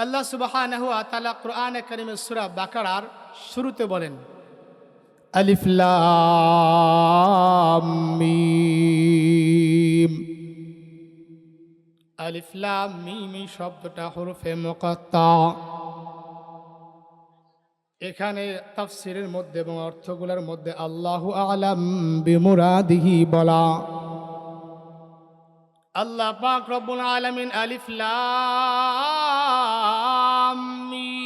আল্লাহ সুবহানাহু ওয়া তাআলা কোরআনে কারীমের সূরা বাকারার শুরুতে বলেন, আলিফ লাম মিম। আলিফ লাম মিম এই শব্দটা হরফে মুকাত্তা। এখানে তাফসীরের মধ্যে এবং অর্থগুলোর মধ্যে আল্লাহু আ'লাম বিমুরাদিহি বলা। আল্লাহ পাক রব্বুল আলামিন আলিফ লাম মিম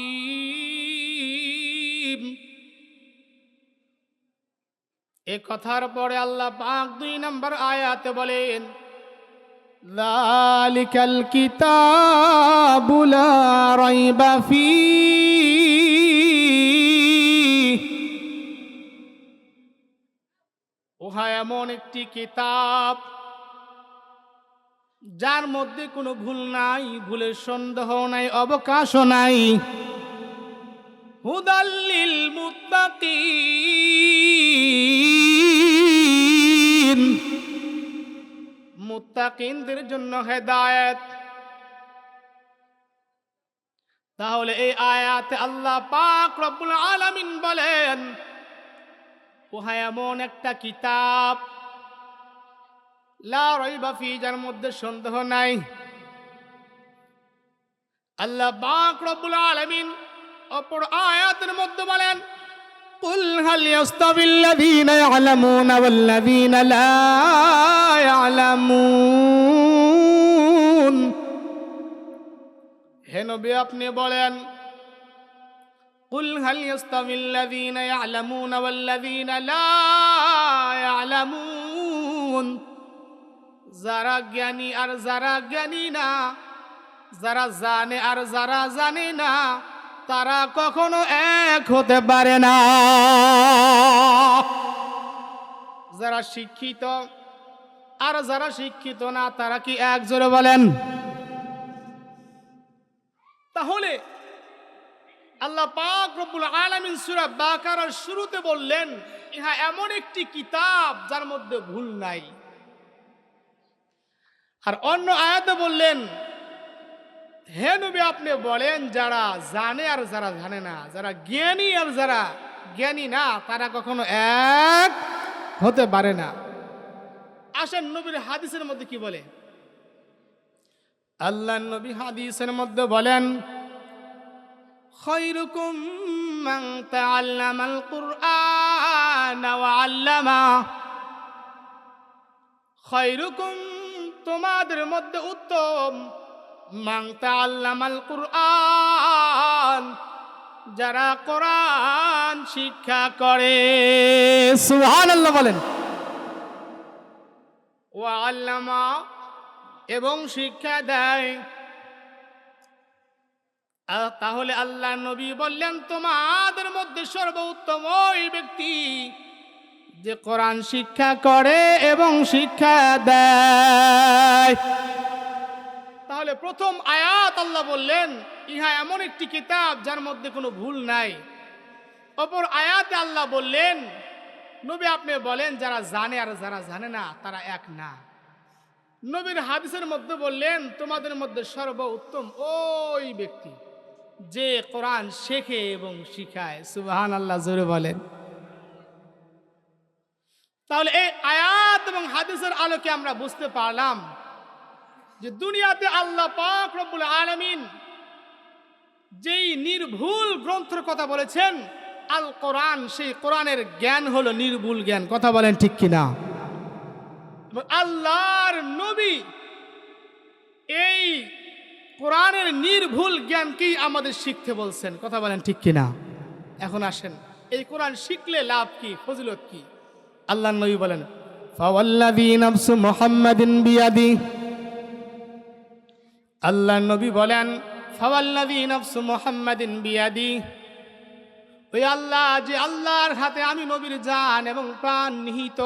এই কথার পরে আল্লাহ পাক 2 নম্বর আয়াতে বলেন, যালিকাল কিতাবু লা রাইবা ফীহ। উহা এমন একটি কিতাব যার মধ্যে কোনো ভুল নাই, ভুলের সন্দেহ নাই, অবকাশও নাই। হুদাল লিল মুত্তাকিন, মুত্তাকিনদের জন্য হেদায়েত। তাহলে এই আয়াতে আল্লাহ পাক রব্বুল আলামিন বলেন, উহা এমন একটা কিতাব লা রাইবা ফি, যার মধ্যে সন্দেহ নাই। আল্লাহ পাক রব্বুল আলামিন অপর আয়াতের মধ্যে বলেন, কুল হাল ইয়াস্তাবিল্লাযীনা ইয়ালামুনা ওয়াল্লাযীনা লা ইয়ালামুন। হে নবী আপনি বলেন, কুল হাল ইয়াস্তাবিল্লাযীনা ইয়ালামুনা ওয়াল্লাযীনা লা ইয়ালামুন। যারা জ্ঞানী আর যারা জ্ঞানী না, যারা জানে আর যারা জানে না, তারা কখনো এক হতে পারে না। যারা শিক্ষিত আর যারা শিক্ষিত না, তারা কি এক? জোরে বলেন। তাহলে আল্লাহ পাক রব্বুল আলামিন সূরা বাকারার শুরুতে বললেন, ইহা এমন একটি কিতাব যার মধ্যে ভুল নাই। আর অন্য আয়াতে বললেন, হে নবী আপনি বলেন, যারা জানে আর যারা জানে না, যারা জ্ঞানী আর যারা জ্ঞানী না, তারা কখনো এক হতে পারে না। আসেন নবীর হাদিসের মধ্যে কি বলে। আল্লাহ নবী হাদিসের মধ্যে বলেন, খায়রুকুম মান তাআল্লামাল কুরআন ওয়া আল্লামা। খায়রুকুম, তোমাদের মধ্যে উত্তম, মান তাআল্লামাল কুরআন, যারা কোরআন শিক্ষা করে। সুবহানাল্লাহ বলেন। ওয়া আল্লামা, এবং শিক্ষা দেয়। তাহলে আল্লাহ নবী বললেন, তোমাদের মধ্যে সর্বোত্তম ওই ব্যক্তি যে কোরআন শিক্ষা করে এবং শিক্ষা দেয়। তাহলে প্রথম আয়াত আল্লাহ বললেন, ইহা এমন একটি কিতাব যার মধ্যে কোনো ভুল নাই। অপর আয়াতে আল্লাহ বললেন, নবী আপনি বলেন, যারা জানে আর যারা জানে না, তারা এক না। নবীর হাদিসের মধ্যে বললেন, তোমাদের মধ্যে সর্বোত্তম ওই ব্যক্তি যে কোরআন শেখে এবং শিখায়। সুবহানাল্লাহ, জোরে বলেন। তাহলে এই আয়াত এবং হাদিসের আলোকে আমরা বুঝতে পারলাম যে দুনিয়াতে আল্লাহ পাক রব্বুল আলামিন যেই নির্ভুল গ্রন্থের কথা বলেছেন, আল কোরআন, সেই কোরআনের জ্ঞান হলো নির্ভুল জ্ঞান। কথা বলেন ঠিক কিনা? আল্লাহর নবী এই কোরআনের নির্ভুল জ্ঞানকেই আমাদের শিখতে বলছেন। কথা বলেন ঠিক কিনা? এখন আসেন, এই কোরআন শিখলে লাভ কি, ফজিলত কি? আল্লাহর নবী বলেন, ফাওয়াল্লাযী নাফসু মুহাম্মাদিন বিয়াদি। আল্লাহর নবী বলেন, ফাওয়াল্লাযী নাফসু মুহাম্মাদিন বিয়াদি, ওই আল্লাহ, যে আল্লাহর হাতে আমি নবীর জান এবং প্রাণ নিহিত,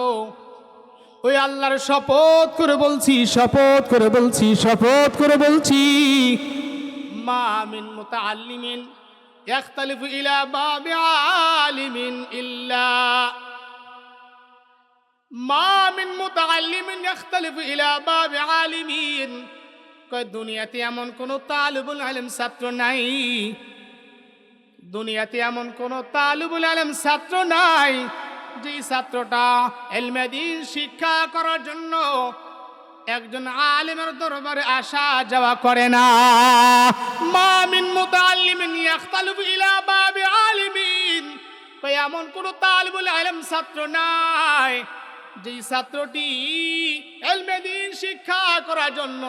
ওই আল্লাহর শপথ করে বলছি, শপথ করে বলছি, শপথ করে বলছি, মা মিন মুতাআল্লিমিন ইয়াখতালিফু ইলা বাবি আলিমিন ইল্লা, মা মিন মুতাআল্লিমিন ইয়াখতালিফু ইলা বাবি আলিমিন কয় দুনিয়াতে এমন কোন তালিবুল ইলম ছাত্র নাই, দুনিয়াতে এমন কোন তালিবুল ইলম ছাত্র নাই যে ছাত্রটা ইলমে দ্বীন শিক্ষা করার জন্য একজন আলেমের দরবারে আসা যাওয়া করে না। মা মিন মুতাআল্লিমিন ইয়াখতালিফু ইলা বাবি আলিমিন, কই এমন কোন তালিবুল ইলম ছাত্র নাই যে ছাত্রটি ইলমে দ্বীন শিক্ষা করার জন্য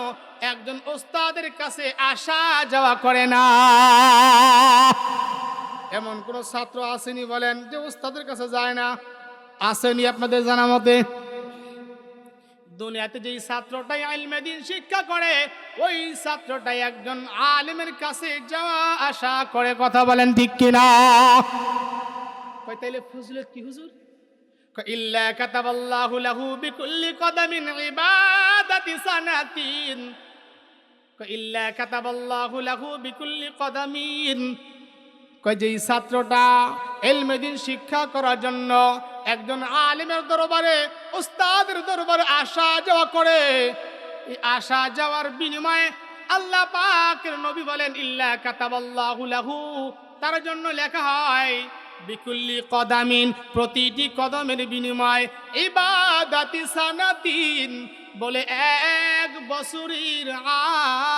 একজন ওস্তাদের কাছে আসা যাওয়া করে না। এমন কোন ছাত্র আসেনি বলেন যে ওস্তাদের কাছে যায় না? আসেনি আপনাদের জানা মতে? দুনিয়াতে যেই ছাত্রটাই ইলমে দ্বীন শিক্ষা করে ওই ছাত্রটাই একজন আলেমের কাছে যাওয়া আসা করে। কথা বলেন ঠিক কিনা? কই তাইলে ফজিলত কি হুজুর? কই ইল্লা কাতাবাল্লাহু লাহু বিকুল্লি কদামিন ইবাদাতি সানাতিন, কই ইল্লা কাতাবাল্লাহু লাহু বিকুল্লি কদামিন, কই যেই ছাত্রটা ইলমে দ্বীন শিক্ষা করার জন্য একজন আলেমের দরবারে উস্তাদের দরবারে আসা যাওয়া করে, এই আসা যাওয়ার বিনিময়ে আল্লাহ পাকের নবী বলেন ইল্লা কাতাবাল্লাহু লাহু, তার জন্য লেখা হয় বিকুল্লি কদামিন, প্রতিটি কদমের বিনিময় ইবাদাতি সানাতিন, বলে 1 বছরের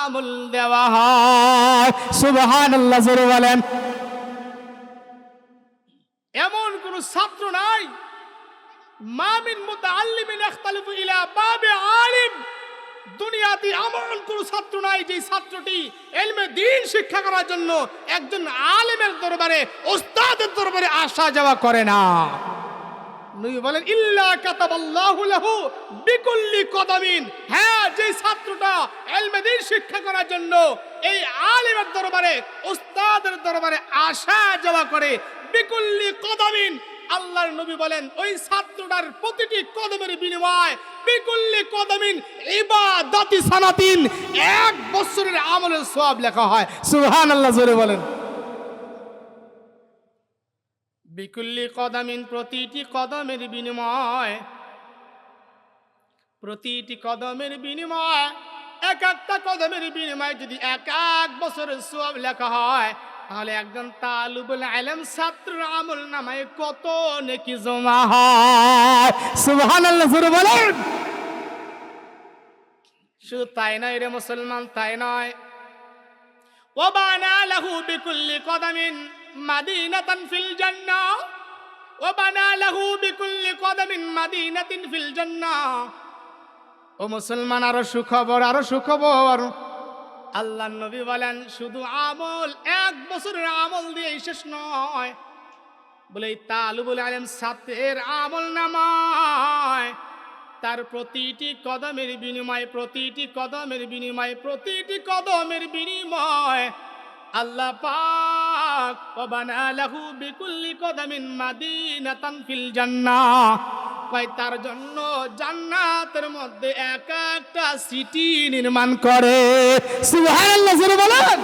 আমল দেওয়া হয়। সুবহানাল্লাহ, জোরে বলেন। এমন কোন ছাত্র নাই, মা মিন মুতাআল্লিমিন ইখতালিফু ইলা বাবি আলিম, দুনিয়াতে এমন কোন ছাত্র নাই যে ছাত্রটি ইলমে দ্বীন শিক্ষা করার জন্য একজন আলেমের দরবারে ওস্তাদের দরবারে আসা যাওয়া করে না। নবী বলেন ইল্লা কাতাবাল্লাহু লাহু বিকুল্লি কদামিন, হ্যাঁ যে ছাত্রটা ইলমে দ্বীন শিক্ষা করার জন্য এই আলেমের দরবারে ওস্তাদের দরবারে আসা যাওয়া করে, বিকুল্লি কদামিন, আল্লাহর নবী বলেন ওই ছাত্রটার প্রতিটি কদমের বিনিময় বিকুল্লি কদামিন ইবাদাতি সানাতিন, 1 বছরের আমলের সওয়াব লেখা হয়। সুবহানাল্লাহ, জোরে বলেন। বিকুল্লি কদামিন, প্রতিটি কদমের বিনিময়, প্রতিটি কদমের বিনিময়, এক একটা কদমের বিনিময় যদি 1 বছরের সওয়াব লেখা হয়, তাহলে একজন তালিবুল ইলম ছাত্রের আমল নামায় কত নেকি জমা হয়। সুবহানাল্লাহ, জোরে বলেন। শুধু তাই নয় রে মুসলমান, তাই নয়, ওয়াবানা লাহু বিকুল্লি কদামিন মাদিনাতান ফিল জান্নাহ, ওয়াবানা লাহু বিকুল্লি কদামিন মাদিনাতিন ফিল জান্নাহ। ও মুসলমান, আরো সুখবর, আরো সুখবর। আল্লাহর নবী বলেন শুধু আমল 1 বছরের আমল দিয়ে শেষ নয়, বলে তালিবুল ইলম ছাত্রের আমল নামায় তার প্রতিটি কদমের বিনিময়, প্রতিটি কদমের বিনিময়, প্রতিটি কদমের বিনিময় আল্লাহ পাক ওয়াবানা লাহু বিকুল্লি কদামিন মাদিনাতান ফিল জান্নাহ, কয় তার জন্য জান্নাতের মধ্যে এক একটা সিটি নির্মাণ করে। সুবহানাল্লাহ, জোরে বলেন।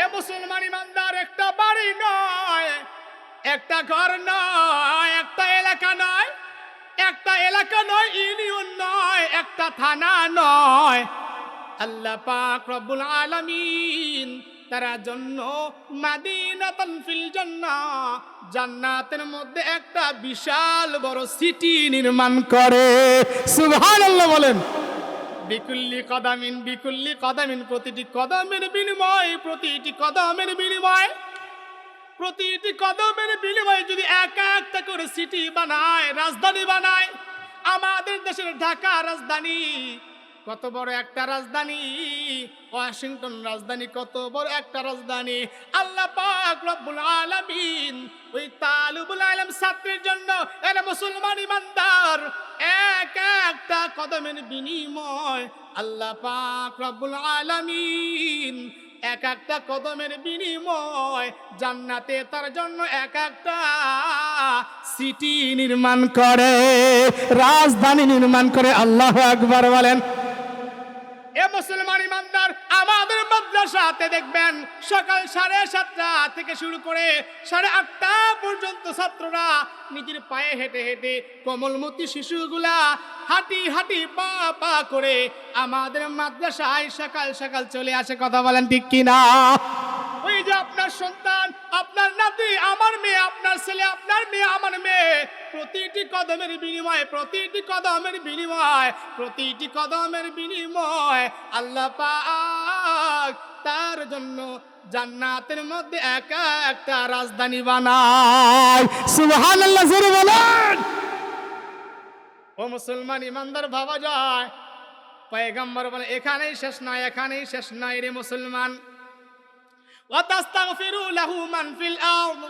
এ মুসলমান ইমানদার, একটা বাড়ি নয়, একটা ঘর নয়, একটা এলাকা নয়, একটা এলাকা নয়, ইউনিয়ন নয়, একটা থানা নয়, আল্লাহ পাক রব্বুল আলামিন তার জন্য মাদিনাতান ফিল জান্নাহ, জান্নাতের মধ্যে একটা বিশাল বড় সিটি নির্মাণ করে। সুবহানাল্লাহ বলেন। বিকুল্লি কদামিন, বিকুল্লি কদামিন, প্রতিটি কদমের বিনিময়, প্রতিটি কদমের বিনিময়, প্রতিটি কদমের বিনিময়ে যদি এক একটা করে সিটি বানায়, রাজধানী বানায়, আমাদের দেশের ঢাকা রাজধানী কত বড় একটা রাজধানী, ওয়াশিংটন রাজধানী কত বড় একটা রাজধানী, আল্লাহ পাক রব্বুল আলামিন ওই তালিবুল ইলম ছাত্রের জন্য, এর মুসলমান ইমানদার, এক একটা কদমের বিনিময় আল্লাহ পাক রব্বুল আলামিন এক একটা কদমের বিনিময় জান্নাতে তার জন্য এক একটা সিটি নির্মাণ করে, রাজধানী নির্মাণ করে। আল্লাহু আকবার বলেন। এ মুসলমান ইমানদার, আমাদের মাদ্রাসাতে দেখবেন সকাল 7:30 থেকে শুরু করে 8:30 পর্যন্ত ছাত্ররা নিজের পায়ে হেঁটে হেঁটে, কোমলমতি শিশুগুলা হাঁটি হাঁটি পা পা করে আমাদের মাদ্রাসায় সকাল সকাল চলে আসে। কথা বলেন ঠিক কিনা? ওই যে আপনার সন্তান, আপনার নাতি, আমার মেয়ে, আপনার ছেলে, আপনার মেয়ে, আমার মেয়ে, প্রতিটি কদমের বিনিময়ে, প্রতিটি কদমের বিনিময়, প্রতিটি কদমের বিনিময় আল্লাহ পাক তার জন্য জান্নাতের মধ্যে একা একটা রাজধানী বানায়। সুবহানাল্লাহ, জোরে বলেন। ও মুসলমান ইমানদার ভাবা যায়, পয়গম্বর বলে এখানেই শেষ নয়, এখানেই শেষ নয় রে মুসলমান। ওয়াতাস্তাগফিরু লাহু মান ফিল আরদ,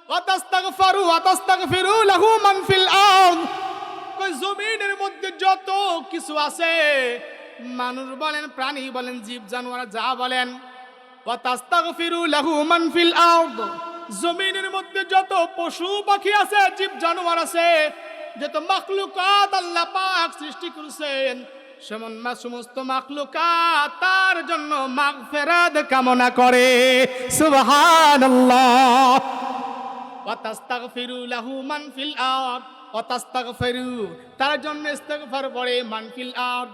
ওয়াতাস্তাগফিরু লাহু মান ফিল আরদ। ওই জমিনের মধ্যে যত কিছু আছে, মানুষ বলেন, প্রাণী বলেন, জীব জানোয়ার যা বলেন, ওয়াতাস্তাগফিরু লাহু মান ফিল আরদ, জমিনের মধ্যে যত পশু পাখি আছে, জীব জানোয়ার আছে, যত মাখলুকাত আল্লাহ পাক সৃষ্টি করেছেন, সমস্ত মাখলুকাত তার জন্য মাগফিরাত কামনা করে। সুবহানাল্লাহ। ওয়াতাস্তাগফিরু লাহু মান ফিল আরদ, ওয়াতাস্তাগফিরু তার জন্য ইস্তিগফার পড়ে মান ফিল আরদ,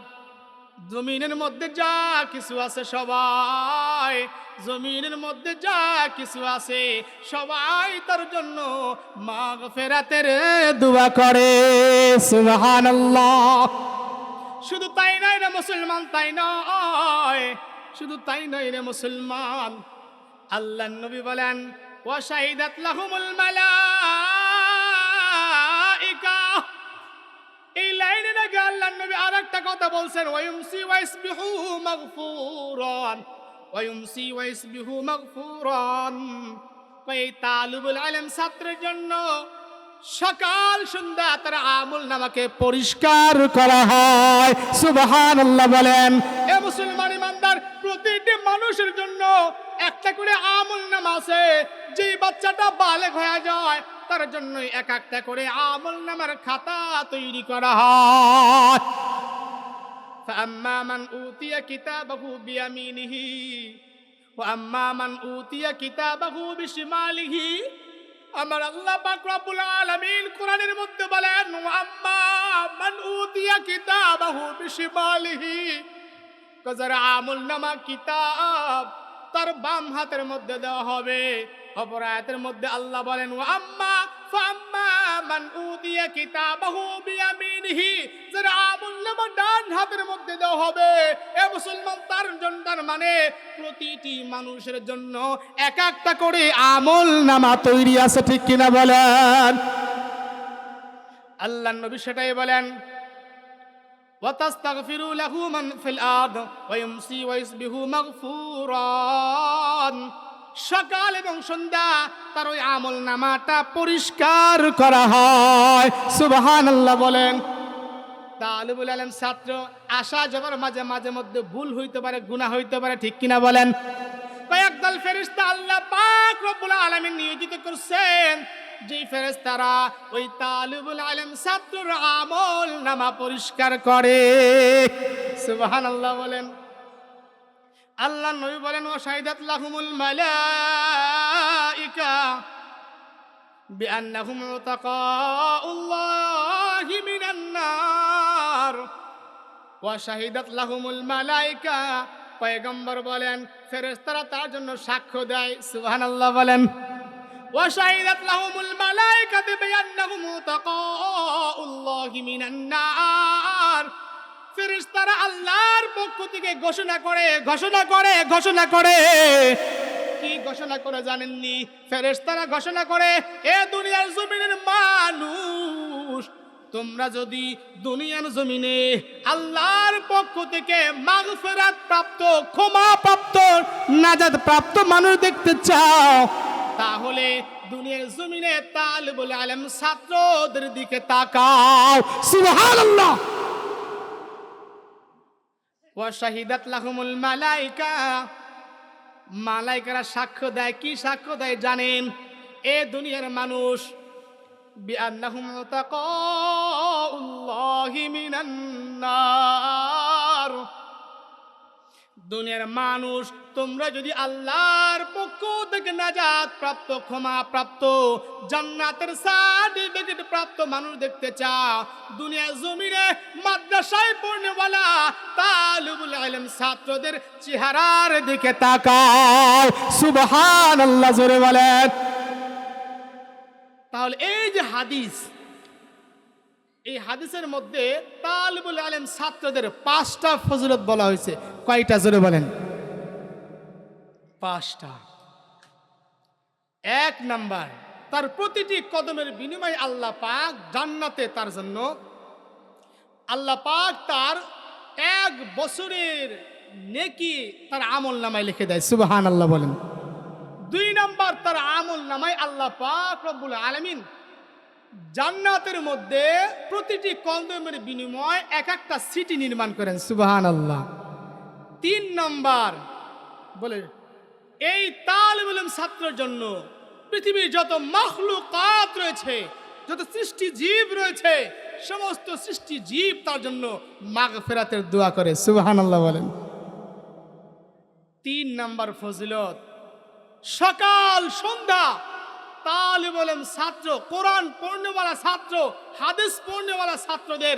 জমিনের মধ্যে যা কিছু আছে সবাই, জমিনের মধ্যে যা কিছু আছে সবাই তার জন্য মাগফিরাতের দোয়া করে। সুবহানাল্লাহ। শুধু তাই নয় রে মুসলমান, তাই নয়, শুধু তাই নয় রে মুসলমান, আল্লাহর নবী বলেন ওয়া শাহিদাত লাহুমুল মালাইকা। এই লাইনের আগে আল্লাহর নবী আরেকটা কথা বলছেন, ওয়ায়ুমসি ওয়াইসবিহু মাগফুরান, ওয়ায়ুমসি ওয়াইসবিহু মাগফুরান। এই তালিবুল ইলম ছাত্রের জন্য সকাল সন্ধ্যা তার আমল নামাকে পরিষ্কার করা হয়। সুবহানাল্লাহ বলেন। এ মুসলমান ইমানদার, প্রতিটি মানুষের জন্য একটা করে আমল নামা আছে। যে বাচ্চাটা বালেগ হয়ে যায় তার জন্য এক একটা করে আমল নামার খাতা তৈরি করা হয়। ফাআম্মা মান উতিয়া কিতাবাহু বিয়ামিনিহি ওয়া আম্মা মান উতিয়া কিতাবাহু বিশিমালিহি। আমার আল্লাহ পাক রব্বুল আলামিন কোরআনের মধ্যে বলেন ওয়া আম্মা মান উতিয়া কিতাবাহু বিশিমালিহি, যার আমল নামা কিতাব তার বাম হাতের মধ্যে দেওয়া হবে। অপর আয়াতের মধ্যে আল্লাহ বলেন ওয়া আম্মা ফাম্মা মান উতিয়া কিতাবাহু বিয়ামিনিহি, যার আমল নামা ডান হাতের মধ্যে দেওয়া হবে। এ মুসলমান, তার জন্য, তার মানে প্রতিটি মানুষের জন্য এক একটা করে আমল নামা তৈরি আছে, ঠিক কিনা বলেন? আল্লাহর নবী সেটাই বলেন ওয়াতাস্তাগফিরু লাহু মান ফিল আরদ ওয়ায়ুমসি ওয়াইসবিহু মাগফুরান। সকাল এবং সন্ধ্যা তার ওই আমল নামাটা পরিষ্কার করা হয়। সুবহানাল্লাহ বলেন। তালিবুল ইলম ছাত্র আসা যাবার মাঝে মাঝে মধ্যে ভুল হইতে পারে, গুনাহ হইতে পারে, ঠিক কিনা বলেন? কয়েকদল ফেরেশতা আল্লাহ পাক রব্বুল আলামিন নিয়োজিত করছেন, যেই ফেরেশতারা ওই তালিবুল ইলম ছাত্রের আমল নামা পরিষ্কার করে। সুবহানাল্লাহ বলেন। আল্লাহ নবী বলেন ওয়া শাহিদাত লাহুমুল মালাইকা বিআন্নাহুম উতাকাউল্লাহি মিনান নার। ওয়া শাহিদাত লাহুমুল মালাইকা, পয়গম্বর বলেন ফেরেশতারা তার জন্য সাক্ষ্য দেয়। সুবহানাল্লাহ বলেন। ওয়া শাহিদাত লাহুমুল মালাইকা বিআন্নাহুম উতাকাউল্লাহি মিনান নার। ফেরেশতারা আল্লাহর পক্ষ থেকে ঘোষণা করে কি ঘোষণা করে জানেননি? ফেরেশতারা ঘোষণা করে, এ দুনিয়ার জমিনের মানুষ, তোমরা যদি দুনিয়ার জমিনে আল্লাহর পক্ষ থেকে মাগফিরাত প্রাপ্ত, ক্ষমা প্রাপ্ত, নাজাত প্রাপ্ত মানুষ দেখতে চাও, তাহলে দুনিয়ার জমিনে তালিবুল ইলম ছাত্রদের দিকে তাকাও। সুবহানাল্লাহ। ওয়া শাহিদাত লাহুমুল মালাইকা, মালাইকারা সাক্ষ্য দেয়। কি সাক্ষ্য দেয় জানেন? এ দুনিয়ার মানুষ, বিআন্নাহুম তাকাউল্লাহি মিনান নার, দুনিয়ার মানুষ তোমরা যদি আল্লাহর পক্ষ থেকে নাজাত প্রাপ্ত, ক্ষমা প্রাপ্ত, জান্নাতের সার্টিফিকেট প্রাপ্ত মানুষ দেখতে চাও, দুনিয়া জমিনে মাদ্রাসায় পড়নেওয়ালা তালিবুল ইলম ছাত্রদের চেহারার দিকে তাকাও। সুবহানাল্লাহ, জোরে বলেন। তাহলে এই যে হাদিস, এই হাদিসের মধ্যে তালিবুল ইলম ছাত্রদের 5টা ফজিলত বলা হয়েছে। কয়টা, জোরে বলেন? 5টা। 1 নাম্বার, তার প্রতিটি কদমের বিনিময়ে আল্লাহ পাক জান্নাতে তার জন্য আল্লাহ পাক তার 1 বছরের নেকি তার আমল নামায় লিখে দেয়। সুবহানাল্লাহ বলেন। 2 নাম্বার, তার আমল নামায় আল্লাহ পাক রব্বুল আলামিন জান্নাতের মধ্যে প্রতিটি কদমের বিনিময়ে এক একটা সিটি নির্মাণ করেন। সুবহানাল্লাহ। 3 নাম্বার বলে, এই তালিবুল ইলম ছাত্রের জন্য পৃথিবীর যত মাখলুকাত রয়েছে, যত সৃষ্টি জীব রয়েছে, সমস্ত সৃষ্টি জীব তার জন্য মাগফিরাতের দোয়া করে। সুবহানাল্লাহ বলেন। 3 নাম্বার ফজিলত, সকাল সন্ধ্যা তালিবুল ইলম ছাত্র, কোরআন পড়নেওয়ালা ছাত্র, হাদিস পড়নেওয়ালা ছাত্রদের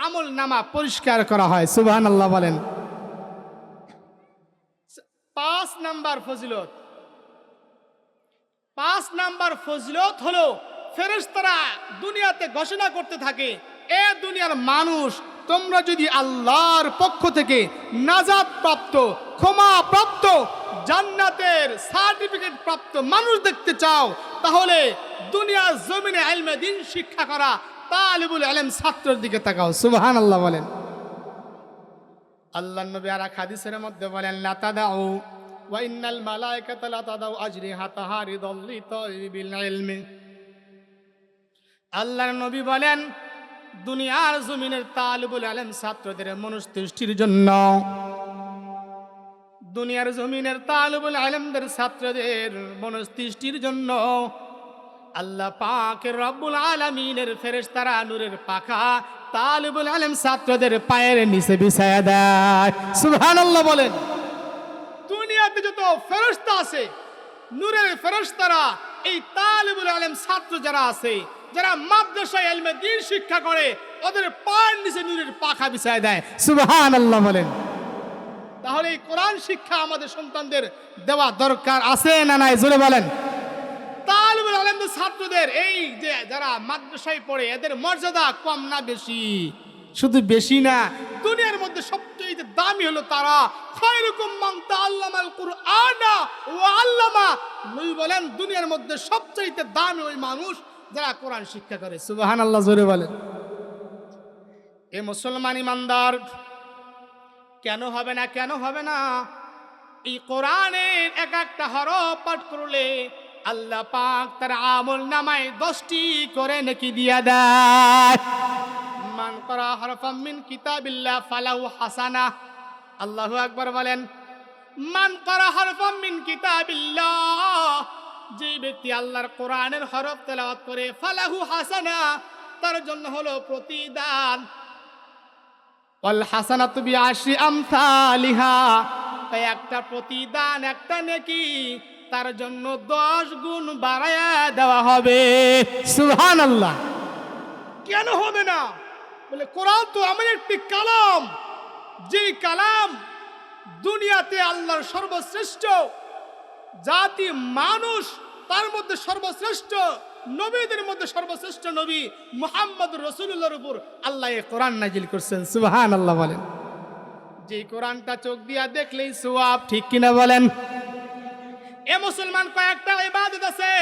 আমল নামা পরিষ্কার করা হয়। সুবহানাল্লাহ বলেন। 5 নাম্বার ফজিলত, 5 নাম্বার ফজিলত হলো ফেরেশতারা দুনিয়াতে ঘোষণা করতে থাকে, এ দুনিয়ার মানুষ, তোমরা যদি আল্লাহর পক্ষ থেকে নাজাত প্রাপ্ত, ক্ষমা প্রাপ্ত, জান্নাতের সার্টিফিকেট প্রাপ্ত মানুষ দেখতে চাও, তাহলে দুনিয়ার জমিনে ইলমে দ্বীন শিক্ষা করা তালিবুল ইলম ছাত্রের দিকে তাকাও। সুবহানাল্লাহ বলেন। আল্লাহর নবী আর এক হাদিসের মধ্যে বলেন, লা তাদাউ ওয়া ইন্নাল মালায়েকাতা লা তাদাউ আজরিহাতাহা রিদাল লিতাইবিল ইলমি। আল্লাহর নবী বলেন, দুনিয়ার জমিনের তালিবুল ইলম ছাত্রদের মনস্তুষ্টির জন্য, দুনিয়ার জমিনের তালিবুল ইলমদের ছাত্রদের মনস্তুষ্টির জন্য আল্লাহ পাকের রব্বুল আলামিনের ফেরেশতারা নূরের পাখা তালিবুল ইলম ছাত্রদের পায়ের নিচে বিছায়া দেয়। সুবহানাল্লাহ বলেন। দুনিয়াতে যত ফেরেশতা আছে, নূরের ফেরেশতারা এই তালিবুল ইলম ছাত্র যারা আছে, যারা মাদ্রাসায় ইলমে দ্বীন শিক্ষা করে, ওদের পায়ের নিচে নূরের পাখা বিছায়া দেয়। সুবহানাল্লাহ বলেন। তাহলে এই কোরআন শিক্ষা আমাদের সন্তানদের দেওয়া দরকার আছে না নাই, জোরে বলেন। তালিবুল ইলমদের ছাত্রদের, এই যে যারা মাদ্রাসায় পড়ে, এদের মর্যাদা কম না বেশি? শুধু বেশি না, দুনিয়ার মধ্যে সবচেয়ে দামি হলো তারা। খায়রুকুম মান তাআল্লামাল কুরআনা ওয়া আল্লামা। নবী বলেন, দুনিয়ার মধ্যে সবচেয়ে দামি ওই মানুষ যারা কোরআন শিক্ষা করে। সুবহানাল্লাহ, জোরে বলেন। এ মুসলমান ইমানদার, কেন হবে না, কেন হবে না? এই কোরআনের এক একটা হরফ পাঠ করলে আল্লাহ পাক তার আমল নামায় 10টি করে নেকি দিয়া দেয়। মান করা হরফাম মিন কিতাবিল্লাহ ফালাহু হাসানা। আল্লাহু আকবার বলেন। মান করা হরফাম মিন কিতাবিল্লাহ, যে ব্যক্তি আল্লাহর কোরআনের হরফ তেলাওয়াত করে, ফালাহু হাসানা, তার জন্য হলো প্রতিদান। ওয়াল হাসানাতু বিআশরি আমসালিহা, একটা প্রতিদান, একটা নেকি তার জন্য 10 গুণ বাড়ায়া দেওয়া হবে। সুবহানাল্লাহ। কেন হবে না? বলে, কোরআন তো এমন একটি কালাম, যে কালাম দুনিয়াতে আল্লাহর সর্বশ্রেষ্ঠ জাতি মানুষ, তার মধ্যে সর্বশ্রেষ্ঠ নবীদের মধ্যে সর্বশ্রেষ্ঠ নবী মুহাম্মদ রাসূলুল্লাহর উপর আল্লাহ এই কোরআন নাজিল করছেন। সুবহানাল্লাহ বলেন। যে কোরআনটা চোখ দিয়া দেখলেই সওয়াব, ঠিক কিনা বলেন? এ মুসলমান, কয়েকটা ইবাদত আছে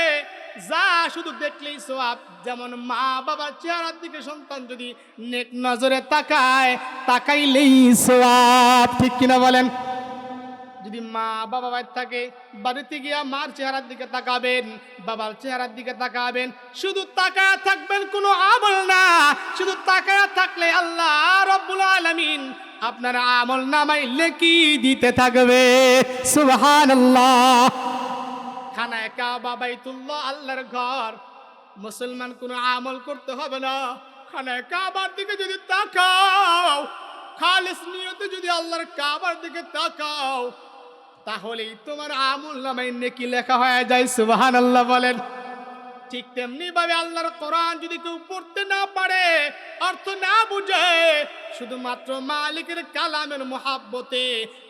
যা শুধু দেখলেই সওয়াব। যেমন মা বাবার চেহারার দিকে সন্তান যদি নেক নজরে তাকায়, তাকাইলেই সওয়াব, ঠিক কিনা বলেন? যদি মা বাবা বাড়িতে থাকে, বাড়িতে গিয়া মার চেহারার দিকে তাকাবেন, বাবার চেহারার দিকে তাকাবেন। শুধু তাকায়া থাকবেন কোনো আমল না, শুধু তাকায়া থাকলে আল্লাহ রাব্বুল আলামিন আপনার আমল নামায় নেকি দিতে থাকবে। সুবহানাল্লাহ। খানায়ে কাবা বাইতুল্লাহ, আল্লাহর ঘর। মুসলমান কোনো আমল করতে হবে না, খানায়ে কাবার দিকে যদি তাকাও, খালিস নিয়তে যদি আল্লাহর কাবার দিকে তাকাও, তাহলেই তোমার আমল নামায় নেকি লেখা হয়ে যায়। সুবহানাল্লাহ বলেন। ঠিক তেমনি ভাবে আল্লাহর কোরআন যদি কেউ পড়তে না পারে, অর্থ না বুঝে, শুধুমাত্র মালিকের কালামের মুহাব্বতে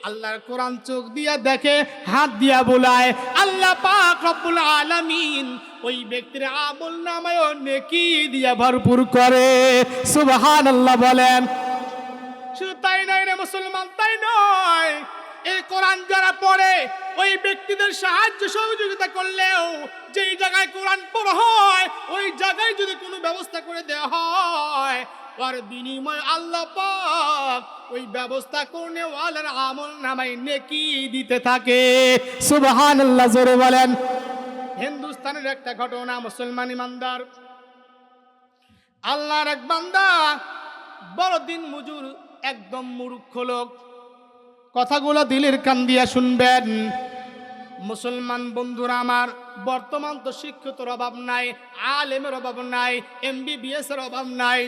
আল্লাহর কোরআন চোখ দিয়া দেখে, হাত দিয়া বোলায়, আল্লাহ পাক রব্বুল আলামিন ওই ব্যক্তির আমল নামায় নেকি দিয়া ভরপুর করে। সুবহানাল্লাহ বলেন। শুধু তাই নয় রে মুসলমান, তাই নয়, এই কোরআন যারা পড়ে ওই ব্যক্তিদের সাহায্য সহযোগিতা করলেও যেই জায়গায় কোরআন পড়া হয় ওই জায়গায় যদি কোনো ব্যবস্থা করে দেওয়া হয়, আর বিনিময়ে আল্লাহ পাক ওই ব্যবস্থা করনে ওয়ালার আমল নামায় নেকি দিতে থাকে। সুবহানাল্লাহ জোরে বলেন। হিন্দুস্তানের একটা ঘটনা, মুসলমান ইমানদার আল্লাহর এক বান্দা, বড় দিন মজুর, একদম মূর্খ লোক। কথাগুলো দিলের কান দিয়া শুনবেন। মুসলমান বন্ধুরা আমার, বর্তমান তো শিক্ষিতর অভাব নাই, আলেমের অভাব নাই, MBBS এর অভাব নাই,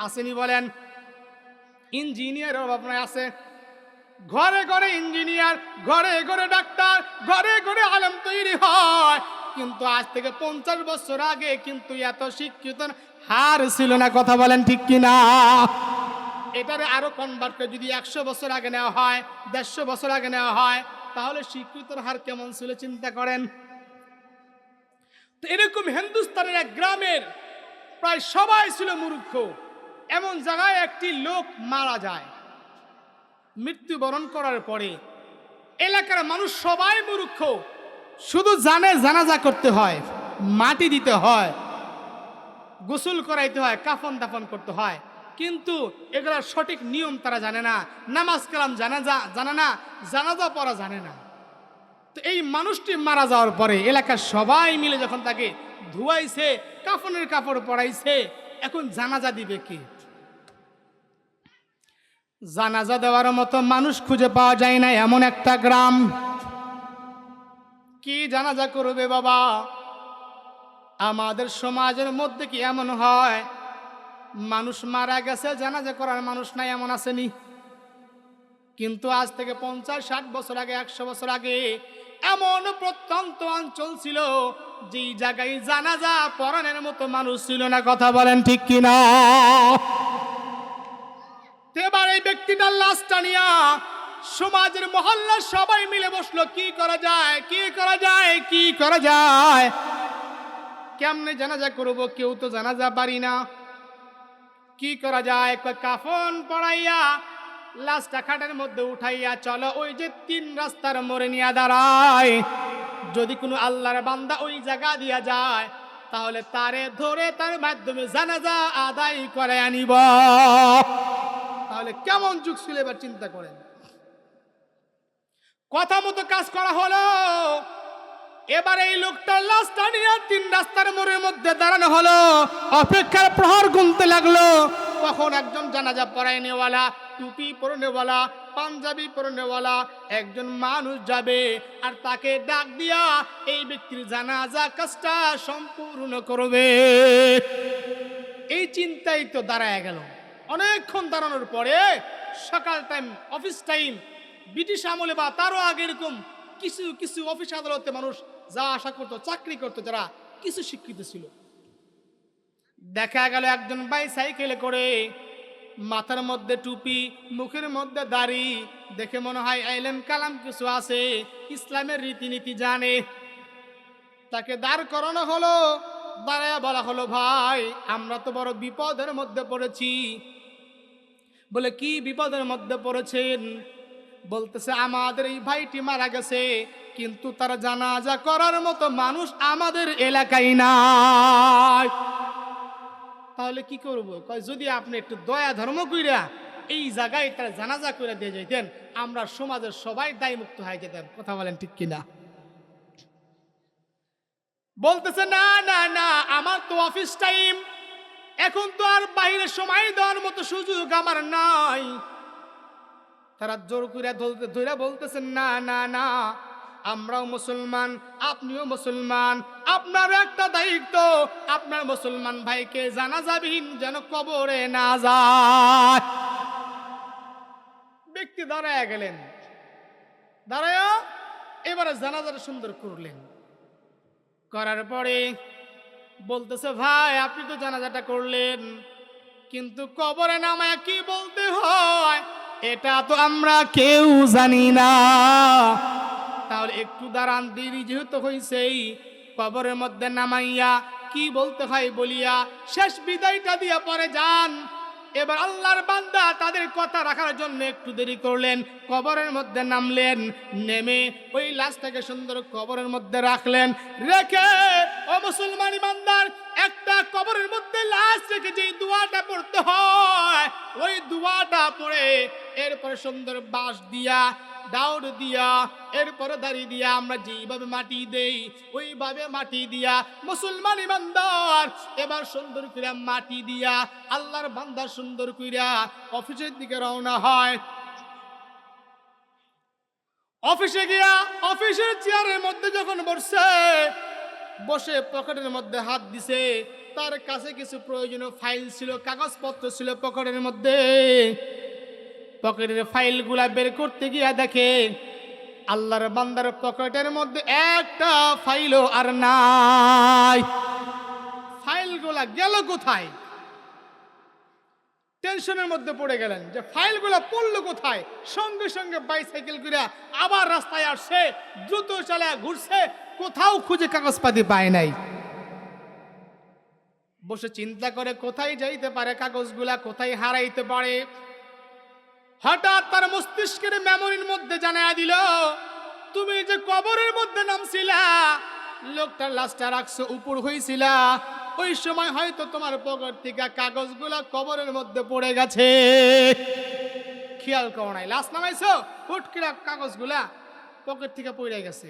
আসেনি বলেন? ইঞ্জিনিয়ারের অভাব নাই, আছে। ঘরে ঘরে ইঞ্জিনিয়ার, ঘরে ঘরে ডাক্তার, ঘরে ঘরে আলেম তৈরি হয়। কিন্তু আজ থেকে 50 বছর আগে কিন্তু এত শিক্ষিত হার ছিল না। কথা বলেন ঠিক কিনা? এটারে আরো কনভার্ট করে যদি 100 বছর আগে নেওয়া হয়, 150 বছর আগে নেওয়া হয়, তাহলে শিক্ষিতর হার কেমন ছিল চিন্তা করেন। তো এরকম হিন্দুস্তানের এক গ্রামের প্রায় সবাই ছিল মূর্খ। এমন জায়গায় একটি লোক মারা যায়। মৃত্যুবরণ করার পরে এলাকার মানুষ সবাই মূর্খ, শুধু জানে জানাজা করতে হয়, মাটি দিতে হয়, গোসল করাইতে হয়, কাফন দাফন করতে হয়, কিন্তু এগুলোর সঠিক নিয়ম তারা জানে না। নামাজ কালাম জানে না, জানাজা পড়া জানে না। তো এই মানুষটি মারা যাওয়ার পরে এলাকার সবাই মিলে যখন তাকে ধুয়াইছে, কাফনের কাপড় পরাইছে, এখন জানাজা দিবে কে? জানাজা দেওয়ার মতো মানুষ খুঁজে পাওয়া যায় না এমন একটা গ্রাম। কি জানাজা করবে বাবা? আমাদের সমাজের মধ্যে কি এমন হয় মানুষ মারা গেছে, জানাজা করার মানুষ নাই, এমন আসেনি? কিন্তু আজ থেকে 50-60 বছর আগে, 100 বছর আগে এমন প্রত্যন্ত অঞ্চল ছিল যেই জায়গায় জানাজা পড়ানোর মতো মানুষ ছিল না। কথা বলেন ঠিক কিনা? এবার এই ব্যক্তিটার লাশটা নিয়া সমাজের মহল্লার সবাই মিলে বসলো, কি করা যায়, কি করা যায়, কি করা যায়, কেমনে জানাজা করব? কেউ তো জানাজা পারি না, কি করা যায়? কাফন পড়াইয়া লাশটা খাটের মধ্যে উঠাইয়া চলো ওই যে 3 রাস্তার মোড়ে নিয়ে দাঁড়ায়, যদি কোনো আল্লাহর বান্দা ওই জায়গা দিয়া যায় তাহলে তারে ধরে তার মাধ্যমে জানাজা আদায় করে আনিব। তাহলে কেমন যুগ ছিল এবার চিন্তা করেন। কথা মতো কাজ করা হলো। এবার এই লোকটার লাশটা নিয়ে 3 রাস্তার মোড়ের মধ্যে দাঁড়ানো হলো। অপেক্ষার প্রহর গুনতে লাগলো কখন একজন জানাজা পড়াইনেওয়ালা, টুপি পরনেওয়ালা, পাঞ্জাবি পরনেওয়ালা একজন মানুষ যাবে আর তাকে ডাক দিয়া এই ব্যক্তির জানাজা কাজটা সম্পূর্ণ করবে। এই চিন্তাই তো দাঁড়ায় গেল। অনেকক্ষণ দাঁড়ানোর পরে সকাল টাইম, অফিস টাইম, ব্রিটিশ আমলে বা তারও আগে এরকম কিছু কিছু অফিস আদালতে মানুষ যা আশা করতো, চাকরি করতো, যারা কিছু শিক্ষিত ছিল, দেখা গেল একজন বাইসাইকেলে করে, মাথার মধ্যে টুপি, মুখের মধ্যে দাড়ি, দেখে মনে হয় আইলেম কালাম কিছু আছে, ইসলামের রীতিনীতি জানে। তাকে দাঁড় করানো হলো, দাঁড়ায় বলা হলো, ভাই আমরা তো বড় বিপদের মধ্যে পড়েছি। বলে কি বিপদের মধ্যে পড়েছেন? বলতেছে আমাদের এই ভাইটি মারা গেছে, কিন্তু তার জানাজা করার মতো মানুষ আমাদের এলাকায় নাই। তাহলে কি করব? কয় যদি আপনি একটু দয়া ধর্ম কইরা এই জায়গায় তার জানাজা করে দিয়ে যাইতেন, আমরা সমাজের সবাই দায় মুক্ত হয়ে যেতেন। কথা বলেন ঠিক কিনা? বলতেছে না না না, আমার তো অফিস টাইম, এখন তো আর বাইরে সময় দেওয়ার মতো সুযোগ আমার নাই। তারা জোর করে ধরে বলতেছেন না না না, আমরাও মুসলমান, আপনিও মুসলমান, আপনার একটা দায়িত্ব, আপনার মুসলমান ভাইকে জানাজাবিহীন যেন কবরে না যায়। ব্যক্তি দাঁড়ায় গেলেন, দাঁড়ায় এবারে জানাজাটা সুন্দর করলেন। করার পরে বলতেছে, ভাই আপনি তো জানাজাটা করলেন, কিন্তু কবরে নামায় কি বলতে হয় এটা তো আমরা কেউ জানি না। তাহলে একটু দাঁড়ান, দেরি যেহেতু হইছেই, কবরের মধ্যে নামাইয়া কি বলতে হয় বলিয়া শেষ বিদায়টা দিয়া পরে যান। এবার আল্লাহর বান্দা তাদের কথা রাখার জন্য একটু দেরি করলেন, কবরের মধ্যে নামলেন, নেমে ওই লাশটাকে সুন্দর কবরের মধ্যে রাখলেন। রেখে ও মুসলমান ইমানদার, একটা কবরের মধ্যে লাশ রেখে যে দোয়াটা পড়তে হয় ওই দোয়াটা পড়ে এরপরে সুন্দর বাঁশ দিয়া দাউদ দিয়া এরপরে দাঁড়িয়ে দিয়া আমরা যেইভাবে মাটি দেই ওইভাবে মাটি দিয়া মুসলমান ইমানদার এবার সুন্দর করে মাটি দিয়া আল্লাহর বান্দা সুন্দর কইরা অফিসের দিকে রওনা হয়। অফিসে গিয়া অফিসের চেয়ারের মধ্যে যখন বসে বসে পকেটের মধ্যে হাত দিছে, তার কাছে কিছু প্রয়োজনীয় ফাইল ছিল, কাগজপত্র ছিল পকেটের মধ্যে। পকেটের ফাইলগুলা বের করতে গিয়া দেখে আল্লাহর বান্দার পকেটের মধ্যে একটা ফাইলও আর নাই। ফাইলগুলা গেল কোথায়? টেনশনের মধ্যে পড়ে গেলেন যে ফাইলগুলা পড়লো কোথায়। সঙ্গে সঙ্গে বাইসাইকেল করে আবার রাস্তায় আসছে, দ্রুত চালায় ঘুরছে, কোথাও খুঁজে কাগজপাতি পায় নাই। বসে চিন্তা করে কোথায় যাইতে পারে, কাগজগুলা কোথায় হারাইতে পারে। হঠাৎ তার মস্তিষ্কের মেমোরির মধ্যে জানায়া দিল, তুমি যে কবরের মধ্যে নামছিলা, লোকটার লাশটা রাখছো উপর হইছিলা, ওই সময় হয়তো তোমার পকেট থেকে কাগজগুলা কবরের মধ্যে পড়ে গেছে, খেয়াল করো নাই। লাশ নামাইছো, হুট করে কাগজগুলা পকেট থেকে পড়ে গেছে,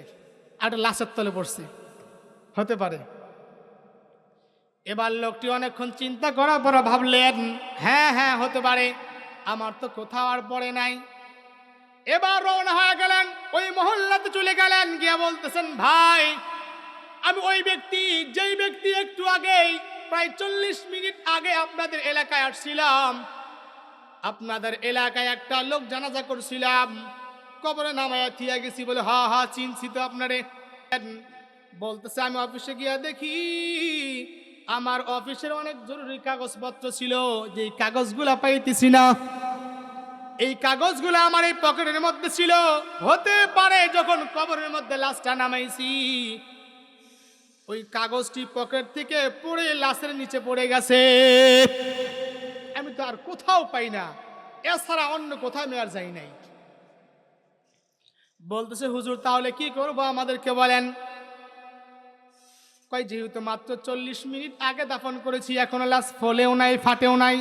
আর লাশের তলে পড়ছে, হতে পারে। এবার লোকটি অনেকক্ষণ চিন্তা করার পর ভাবলেন, হ্যাঁ হ্যাঁ হতে পারে, আমার তো কোথাও আর পড়ে নাই। এবার রওনা হয়ে গেলেন, ওই মহল্লাতে চলে গেলেন, গিয়ে বলতেছেন, ভাই আমি ওই ব্যক্তি, যেই ব্যক্তি একটু আগেই প্রায় 40 মিনিট আগে আপনাদের এলাকায় আসছিলাম, আপনাদের এলাকায় একটা লোক জানাজা করছিলাম, কবরে নামায়া থিয়া গেছি বলে। হা হা চিনছি তো আপনারে। বলতেছে, আমি অফিসে গিয়া দেখি আমার অফিসের অনেক জরুরি কাগজপত্র ছিল, যে কাগজগুলা পাইতেছি না। এই কাগজগুলো আমার এই পকেটের মধ্যে ছিল, হতে পারে যখন কবরের মধ্যে লাশটা নামাইছি ওই কাগজটি পকেট থেকে পড়ে লাশের নিচে পড়ে গেছে। আমি তো আর কোথাও পাই না, এছাড়া অন্য কোথাও আমি আর যাই নাই। বলতেছে, হুজুর তাহলে কি করবো আমাদেরকে বলেন। কয়, যেহেতু মাত্র 40 মিনিট আগে দাফন করেছি, এখনো লাশ ফলেও নাই, ফাটেও নাই।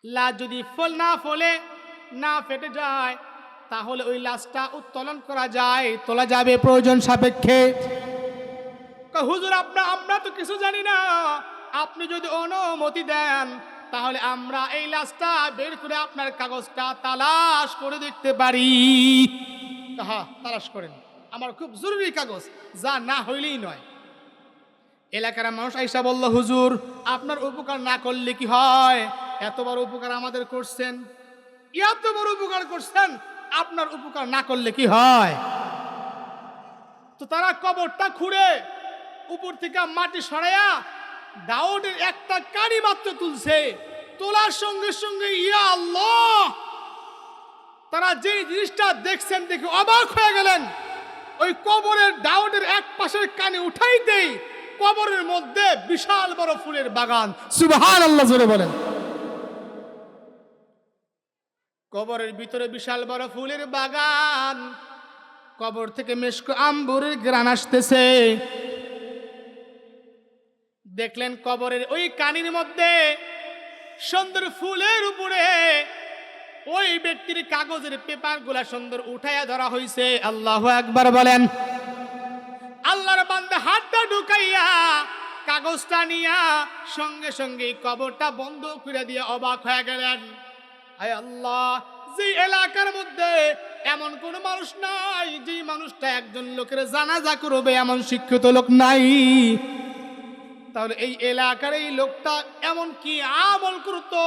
লাশ যদি ফলে না ফেটে যায়, তাহলে ওই লাশটা উত্তোলন করা যায়, তোলা যাবে প্রয়োজন সাপেক্ষে। হুজুর আমরা তো কিছু জানি না, আপনি যদি অনুমতি দেন তাহলে আমরা এই লাশটা বের করে আপনার কাগজটা তালাশ করে দেখতে পারি। হ্যাঁ তালাশ করেন, আমার খুব জরুরি কাগজ, যা না হইলেই নয়। এলাকার মানুষ আইসা বলল, হুজুর আপনার উপকার না করলে কি হয়, এত বড় উপকার আমাদের করছেন, এত বড় উপকার করছেন, আপনার উপকার না করলে কি হয়। তো তারা কবরটা খুঁড়ে উপর থেকে মাটি সরাইয়া দাউদের একটা কানি মাত্র তুলছে, তোলার সঙ্গে সঙ্গে ইয়া আল্লাহ, তারা যে জিনিসটা দেখছেন দেখে অবাক হয়ে গেলেন। ওই কবরের দাউদের এক পাশের কানে উঠাইতেই কবরের মধ্যে বিশাল বড় ফুলের বাগান। সুবহানাল্লাহ জোরে বলেন। কবরের ভিতরে বিশাল বড় ফুলের বাগান, কবর থেকে মেশকো আম্বরের ঘ্রাণ আসতেছে। দেখলেন কবরের ওই কানির মধ্যে সুন্দর ফুলের উপরে ওই ব্যক্তির কাগজের পেপার গুলা সুন্দর উঠাইয়া ধরা হয়েছে। আল্লাহু আকবার বলেন। আল্লাহর বান্দা হাতটা ঢুকাইয়া কাগজটা নিয়া সঙ্গে সঙ্গে কবরটা বন্ধ করে দিয়ে অবাক হয়ে গেলেন। আয় আল্লাহ, যে এলাকার মধ্যে এমন কোন মানুষ নাই যে মানুষটা একজন লোকের জানাজা করবে, এমন শিক্ষিত লোক নাই। তাহলে এই এলাকার এই লোকটা এমন কি আমল করতো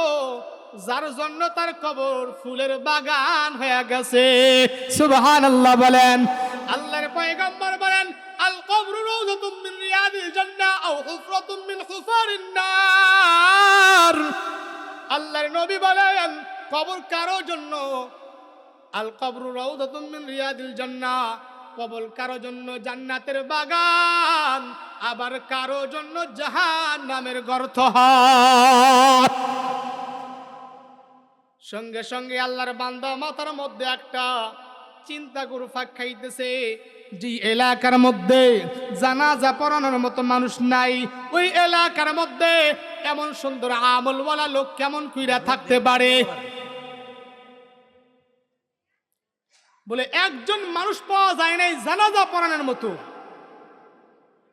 যার জন্য তার কবর ফুলের বাগান হয়ে গেছে। সুবহানাল্লাহ বলেন। আল্লাহর পয়গম্বর বলেন, আল কবরু রাউযাতুম মিন রিয়াদিল জান্নাহ আও হুফরাতুম মিন হুফারিন নার। আল্লাহর নবী বলেন, কবর কারো জন্য, আল কবরু রাউযাতুম মিন রিয়াদিল জান্নাহ, কবর কারো জন্য জান্নাতের বাগান, আবার কারো জন্য জাহান্নামের গর্ত হয়। সঙ্গে সঙ্গে আল্লাহর বান্দা মাথার মধ্যে একটা চিন্তা ঘুরপাক খাইতেছে, যে এলাকার মধ্যে জানাজা পড়ানোর মতো মানুষ নাই, ওই এলাকার মধ্যে এমন সুন্দর আমলওয়ালা লোক কেমন কইরা থাকতে পারে? বলে একজন মানুষ পাওয়া যায় নাই জানাজা পড়ানোর মতো,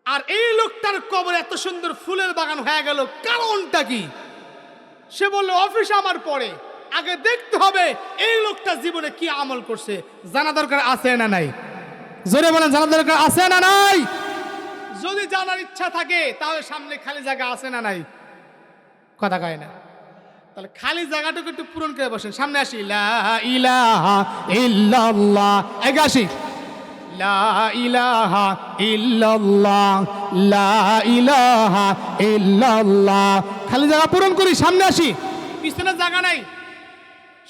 আর এই লোকটার কবর এত সুন্দর ফুলের বাগান হয়ে গেল, কারণটা কি? সে বলল, অফিস আমার পরে, আগে দেখতে হবে এই লোকটা জীবনে কি আমল করছে, জানা দরকার আছে না নাই? জোরে বলেন, জানা দরকার আছে না নাই? যদি জানার ইচ্ছা থাকে তাহলে সামনে খালি জায়গা আছে না নাই? কথা কয় না। তাহলে খালি জায়গাটুকু একটু পূরণ করে বসেন। সামনে আসি, লা ইলাহা ইল্লাল্লাহ, আগে আসি, লা ইলাহা ইল্লাল্লাহ, লা ইলাহা ইল্লাল্লাহ। খালি জায়গা পূরণ করি, সামনে আসি। পিছনে জায়গা নাই,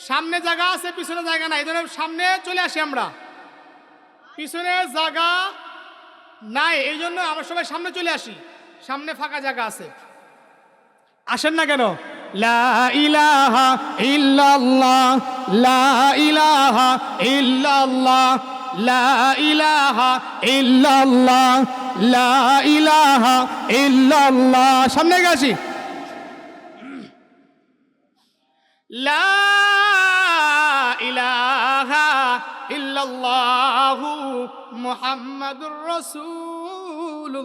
সামনে জায়গা আছে, পিছনে জায়গা নাই, এই জন্য সামনে চলে আসি আমরা। পিছনে জায়গা নাই, এই জন্য আমরা সবাই সামনে চলে আসি, সামনে ফাঁকা জায়গা আছে। আসেন না কেন? লা ইলাহা ইল্লাল্লাহ, লা ইলাহা ইল্লাল্লাহ, লা ইলাহা ইল্লাল্লাহ, লা ইলাহা ইল্লাল্লাহ। সামনে গেছি, লা ইলাহা ইল্লাল্লাহু মুহাম্মাদুর রাসূলুল্লাহ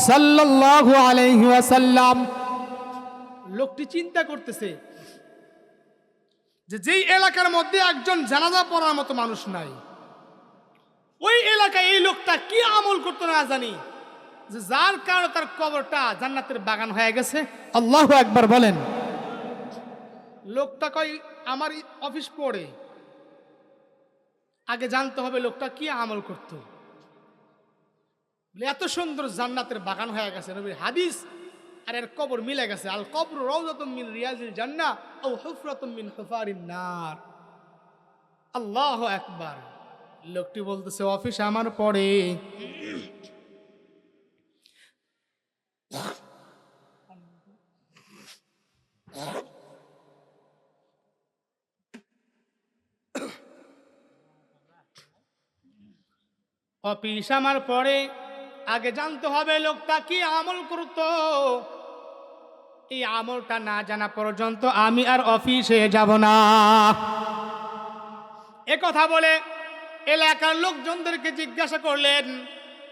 সাল্লাল্লাহু আলাইহি ওয়াসাল্লাম। লোকটি চিন্তা করতেছে যে যেই এলাকার মধ্যে একজন জানাজা পড়ার মতো মানুষ নাই, ওই এলাকায় এই লোকটা কি আমল করতো না জানি, যে যার কারণে তার কবরটা জান্নাতের বাগান হয়ে গেছে। আল্লাহু আকবার বলেন। লোকটা কই, আমার অফিস পড়ে, আগে জানতে হবে লোকটা কি আমল করত। এত সুন্দর জান্নাতের বাগান হয়ে গেছে, নবীর হাদিস আর এর কবর মিলে গেছে। আল কবরু রাউযাতুম মিন রিয়াজিল জান্নাহ আও হুফরাতুম মিন হুফারিন নার। আল্লাহু আকবার। লোকটি বলতেছে, অফিস আমার পড়ে, অফিস আমার পরে, আগে জানতে হবে লোকটা কি আমল করত। এই আমলটা না জানা পর্যন্ত আমি আর অফিসে যাব না। এ কথা বলে এলাকার লোকজনদেরকে জিজ্ঞাসা করলেন,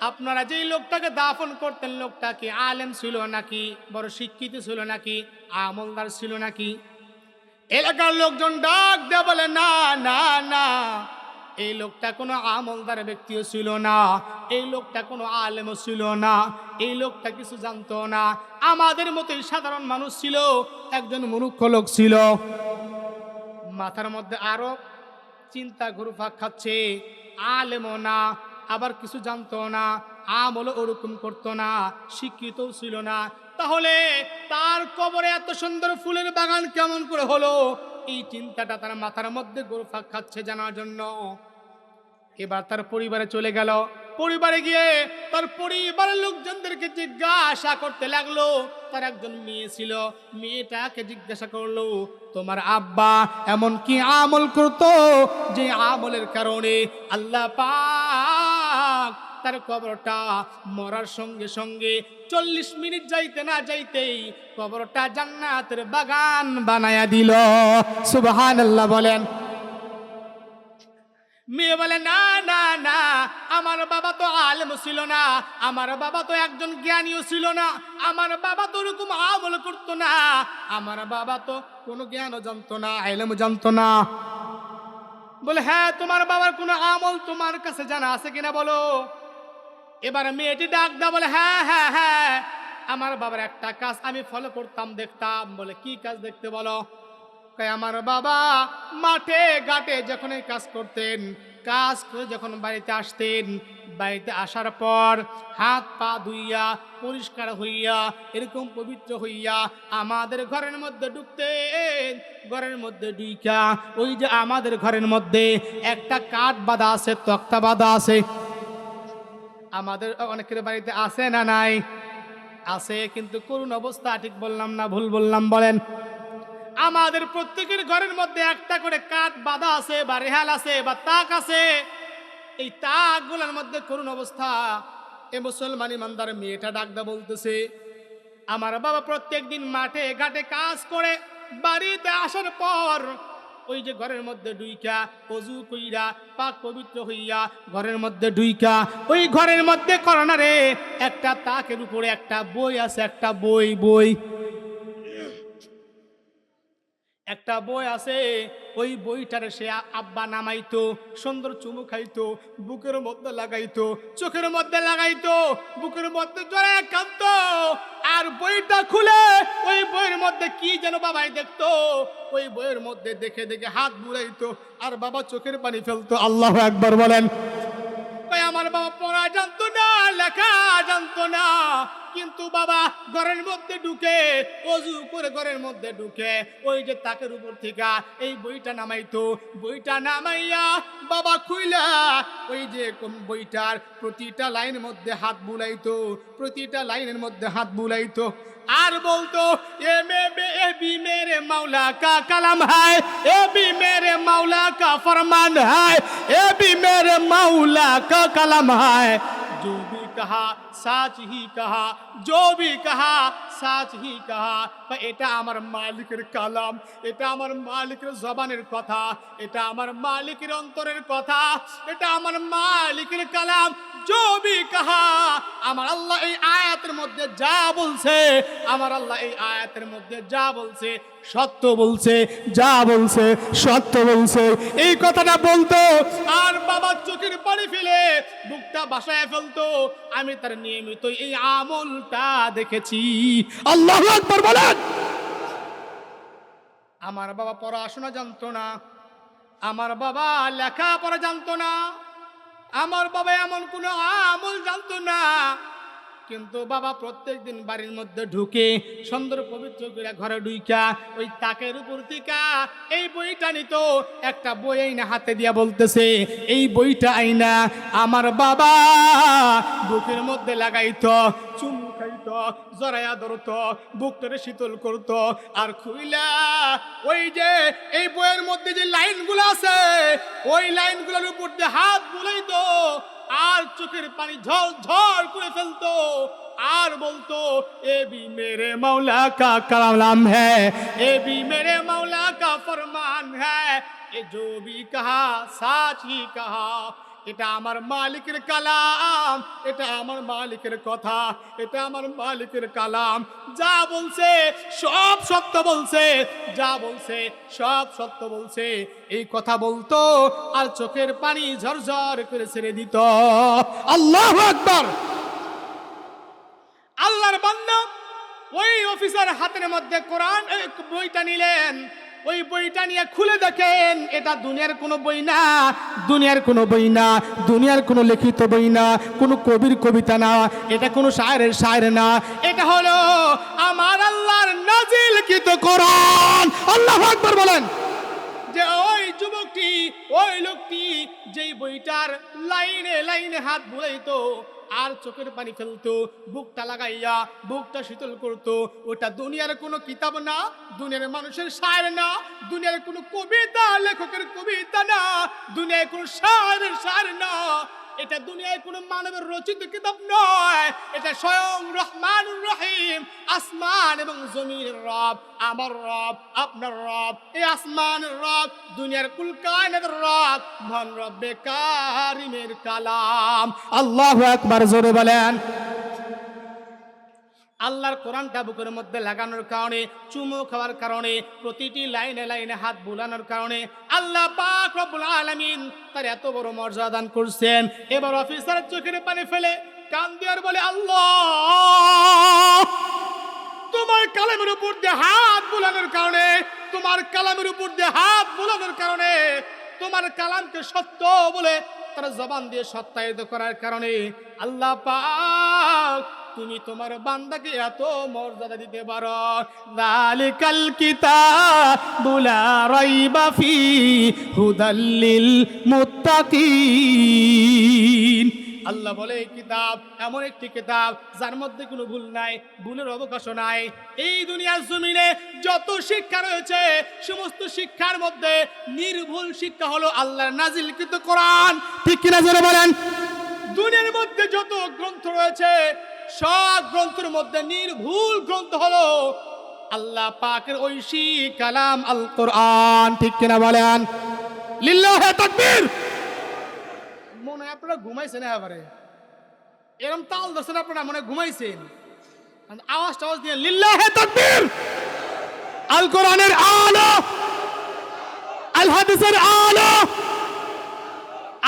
আপনারা যেই লোকটাকে দাফন করতেন, লোকটা কি আলেম ছিল নাকি, বড় শিক্ষিত ছিল নাকি, আমলদার ছিল নাকি? এলাকার লোকজন ডাক দেয়া বলে, না না না, এই লোকটা কোনো আমলদার ব্যক্তিও ছিল না, এই লোকটা কোনো আলেমও ছিল না, এই লোকটা কিছু জানতো না, আমাদের মতোই সাধারণ মানুষ ছিল, একজন মূর্খ লোক ছিল। মাথার মধ্যে আরো চিন্তা ঘুরপাক খাচ্ছে, আলেমও না, আবার কিছু জানতো না, আমলও ওরকম করতো না, শিক্ষিতও ছিল না, তাহলে তার কবরে এত সুন্দর ফুলের বাগান কেমন করে হলো? এই চিন্তাটা তার মাথার মধ্যে ঘুরপাক খাচ্ছে জানার জন্য। এবার তার পরিবারে চলে গেল। পরিবারে গিয়ে তার পরিবারের লোকজনদেরকে জিজ্ঞাসা করতে লাগলো। তার একজন মেয়ে ছিল, মেয়েটাকে জিজ্ঞাসা করলো, তোমার আব্বা এমন কি আমল করতো যে আমলের কারণে আল্লাহ পাক তার কবরটা মরার সঙ্গে সঙ্গে 40 মিনিট যাইতে না যাইতেই কবরটা জান্নাতের বাগান বানায়া দিল? সুবহানাল্লাহ বলেন। মেয়ে বলে, না না না, আমার বাবা তো আলেম ছিল না, আমার বাবা তো একজন জ্ঞানীও ছিল না, আমার বাবা তো ওরকম আমল করতো না, আমার বাবা তো কোনো জ্ঞানও জানতো না, ইলমও জানতো না। বলে, হ্যাঁ, তোমার বাবার কোনো আমল তোমার কাছে জানা আছে কিনা বলো। এবার মেয়েটি ডাক দা বলে, হ্যাঁ হ্যাঁ হ্যাঁ, আমার বাবার একটা কাজ আমি ফলো করতাম, দেখতাম। বলে কি কাজ দেখতে বলো? কয় আমার বাবা মাঠে ঘাটে যখন এই কাজ করতেন, কাজ করে যখন বাড়িতে আসতেন, বাড়িতে আসার পর হাত পা ধুইয়া পরিষ্কার হইয়া এরকম পবিত্র হইয়া আমাদের ঘরের মধ্যে ঢুকতেন। ঘরের মধ্যে ঢুইকা ওই যে আমাদের ঘরের মধ্যে একটা কাঠ বাঁধা আছে, তক্তা বাঁধা আছে। আমাদের অনেকের বাড়িতে আছে না নাই? আছে, কিন্তু করুণ অবস্থা। ঠিক বললাম না ভুল বললাম বলেন? আমাদের প্রত্যেকের ঘরের মধ্যে একটা করে কাঠ বাঁধা আছে বা রেহাল আছে বা তাক আছে। এই তাকগুলোর মধ্যে করুণ অবস্থা। এ মুসলমান ইমানদার মেয়েটা ডাকদা বলতেছে, আমার বাবা প্রত্যেক দিন মাঠে ঘাটে কাজ করে বাড়িতে আসার পর ওই যে ঘরের মধ্যে ডুইকা অজু কইরা পাক পবিত্র হইয়া ঘরের মধ্যে ডুইকা ওই ঘরের মধ্যে করোনারে একটা তাকের উপরে একটা বই আছে, একটা বই একটা বই আছে। ওই বইটারে সে আব্বা নামাইতো, সুন্দর চুমু খাইতো, বুকের মধ্যে লাগাইতো, চোখের মধ্যে লাগাইতো, বুকের মধ্যে জড়ায় কাঁদতো। আর বইটা খুলে ওই বইয়ের মধ্যে কি যেন বাবাই দেখতো। ওই বইয়ের মধ্যে দেখে দেখে হাত বুড়াইতো আর বাবা চোখের পানি ফেলতো। আল্লাহু আকবার বলেন। আমার বাবা পড়া জানতো না, লেখা জানতো না, কিন্তু বাবা ঘরের মধ্যে ঢুকে অজু করে ঘরের মধ্যে ঢুকে ওই যে তাকের উপর থেকে এই বইটা নামাইতো। বইটা নামাইয়া বাবা খুইলা ওই যে বইটার প্রতিটা লাইনের মধ্যে হাত বুলাইতো, প্রতিটা লাইনের মধ্যে হাত বুলাইতো আর বলতো, এ भी मेरे मौला का कलम है, ये भी मेरे मौला का फरमान है, ये भी मेरे मौला का कलम है, जो भी कहा सच ही कहा, जो भी कहा सच ही कहा। এটা আমার মালিকের কালাম, এটা আমার মালিকের জবানের কথা, এটা আমার মালিকের অন্তরের কথা, এটা আমার মালিকের কালাম। जो भी कहा, আমার আল্লাহ এই আয়াতের মধ্যে যা বলছে, আমার আল্লাহ এই আয়াতের মধ্যে যা বলছে সত্য বলছে, যা বলছে সত্য বলছে। এই কথাটা বলতো আর বাবা চোখের পানি ফেলে বুকটা বাসায় ফেলতো। আমি তার নিয়মিত এই আমলটা দেখেছি। আল্লাহু আকবার বলেন। আমার বাবা পড়াশোনা জানতো না, আমার বাবা লেখাপড়া জানতো না, আমার বাবা এমন কোনো আমল জানতো না, কিন্তু বাবা প্রত্যেক দিন বাড়ির মধ্যে ঢুকে সুন্দর পবিত্র করে ঘরে ঢুইকা ওই তাকের উপর থেকে এই বইটা নিত। একটা বই আইনা হাতে দিয়া বলতেছে, এই বইটা আইনা আমার বাবা বুকের মধ্যে লাগাইতো, চুমু খাইতো, জড়াইয়া ধরতো, বুকটারে শীতল করতো আর খুইলা ওই যে এই বইয়ের মধ্যে যে লাইনগুলো আছে ওই লাইনগুলোর উপর দিয়ে হাত বুলাইতো আর চোখের পানি ঝর ঝর করে ফেলতো আর বলতো, এ भी मेरे मौला का कलाम है, ये भी मेरे मौला का फरमान है, ये जो भी कहा सच ही कहा। এটা আমার মালিকের কালাম, এটা আমার মালিকের কথা, এটা আমার মালিকের কালাম। যা বলছে সব সত্য বলছে, যা বলছে সব সত্য বলছে। এই কথা বলতো আর চোখের পানি ঝরঝর করে ছেড়ে দিত। আল্লাহু আকবার। আল্লাহর বান্দা ওই অফিসার হাতের মধ্যে কোরআন বইটা নিলেন, ওই বইটা নিয়ে খুলে দেখেন এটা দুনিয়ার কোনো বই না, দুনিয়ার কোনো বই না, দুনিয়ার কোনো লিখিত বই না, কোনো কবির কবিতা না, এটা কোনো শায়েরের শায়ের না, এটা হলো আমার আল্লাহর নাজিলকৃত কোরআন। আল্লাহু আকবার বলেন। যে ওই যুবকটি ওই লোকটি যেই বইটার লাইনে লাইনে হাত বুলাইতো আর চোখের পানি ফেলতো, বুকটা লাগাইয়া বুকটা শীতল করতো, ওটা দুনিয়ার কোনো কিতাব না, দুনিয়ার মানুষের শায়ের না, দুনিয়ার কোনো কবিতা লেখকের কবিতা না, দুনিয়ার কোনো শায়েরের শায়ের না, এটা দুনিয়ায় কোনো মানবের রচিত কিতাব নয়, এটা স্বয়ং রহমানুর রহিম আসমান এবং জমিনের রব, আমার রব, আপনার রব, এই আসমানের রব, দুনিয়ার কুল কায়নাতের রব, মহান রব্বে কারিমের কালাম। আল্লাহু আকবার জোরে বলেন। আল্লাহর কোরআনটা বুকের মধ্যে লাগানোর কারণে, চুমু খাওয়ার কারণে, প্রতিটি লাইনে লাইনে হাত বুলানোর কারণে আল্লাহ পাক রব্বুল আলামিন তার এত বড় মর্যাদা দান করছেন। এবার অফিসার চোখের পানি ফেলে কান দিয়ে বলে আল্লাহ, তোমার কালামের উপর দিয়ে হাত বুলানোর কারণে, তোমার কালামের উপর দিয়ে হাত বুলানোর কারণে, তোমার কালামকে সত্য বলে তার জবান দিয়ে সত্যায়িত করার কারণে আল্লাহ পাক তুমি তোমার বান্দাকে এত মর্যাদা দিতে পারো। যালিকাল কিতাবু লা রাইবা ফি হুদাল লিল মুত্তাকিন। আল্লাহ বলে এই কিতাব এমন একটি কিতাব যার মধ্যে কোনো ভুল নাই, ভুলের অবকাশ নাই। এই দুনিয়ার জমিনে যত শিক্ষা রয়েছে সমস্ত শিক্ষার মধ্যে নির্ভুল শিক্ষা হলো আল্লাহর নাজিলকৃত কোরআন। ঠিক কিনা জোরে বলেন? দুনিয়ার মধ্যে যত গ্রন্থ রয়েছে সব গ্রন্থের মধ্যে নির্ভুল গ্রন্থ হলো আল্লাহ পাকের ঐশী কালাম আল কোরআন। ঠিক কিনা বলেন? লিল্লাহি তাকবীর। মনে হয় আপনারা ঘুমাইছেন, এবারে এরকম তাল ধরছেন আপনারা, মনে হয় ঘুমাইছেন। আওয়াজ টাওয়াজ দিয়ে লিল্লাহি তাকবীর। আল কোরআনের আলো, আল হাদিসের আলো,